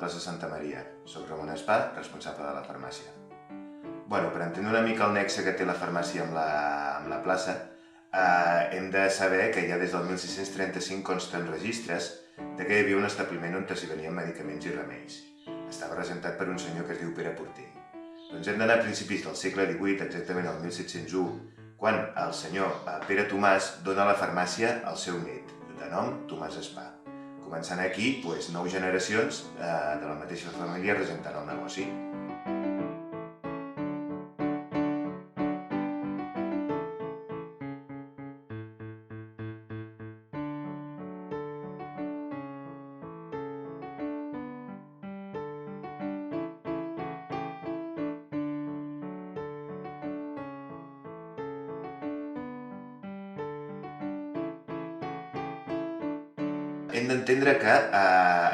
plaça Santa Maria. Soc Ramon Espà, responsable de la farmàcia. Bueno, per entendre una mica el nexe que té la farmàcia amb la plaça, hem de saber que ja des del 1635 consten registres que hi havia un establiment on s'hi venien medicaments i remeis. Estava regentat per un senyor que es diu Pere Porter. Doncs hem d'anar a principis del segle XVIII, exactament al 1701, quan el senyor Pere Tomàs dona a la farmàcia al seu net, de nom Tomàs Espà. Començant aquí, 9 generacions de la mateixa família regentant el negoci. Hem d'entendre que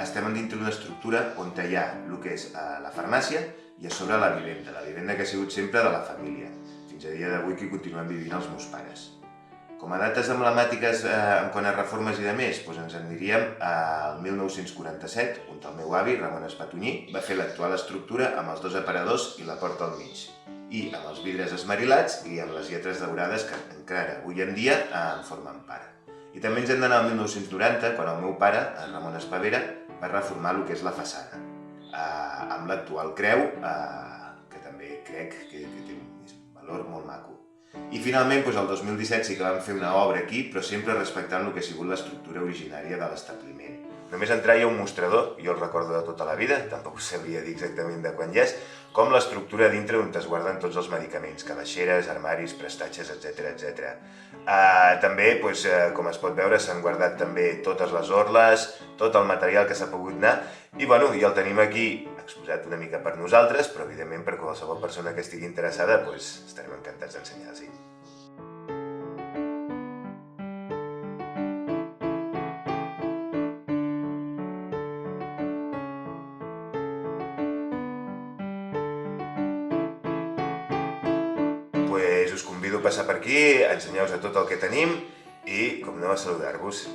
estem dintre d'una estructura on hi ha el que és la farmàcia i a sobre la vivenda que ha sigut sempre de la família, fins a dia d'avui que hi continuen vivint els meus pares. Com a dates emblemàtiques en quant a reformes i de més, ens en diríem al 1947, on el meu avi, Ramon Espatunyí, va fer l'actual estructura amb els 2 aparadors i la porta al mig, i amb els vidres esmerilats i amb les lletres daurades que encara avui en dia en formen part. I també ens hem d'anar al 1990, quan el meu pare, en Ramon Espavera, va reformar el que és la façana, amb l'actual creu, que també crec que té un valor molt maco. I finalment, el 2017 sí que vam fer una obra aquí, però sempre respectant el que ha sigut l'estructura originària de l'establiment. Només entrar hi ha un mostrador, jo el recordo de tota la vida, tampoc us sabria dir exactament de quan hi és, com l'estructura dintre on es guarden tots els medicaments, calaixeres, armaris, prestatges, etc. També, com es pot veure, s'han guardat també totes les orles, tot el material que s'ha pogut anar, i el tenim aquí exposat una mica per nosaltres, però evidentment per qualsevol persona que estigui interessada estarem encantats d'ensenyar-los-hi. Us convido a passar per aquí, a ensenyar-vos tot el que tenim i, com no, a saludar-vos.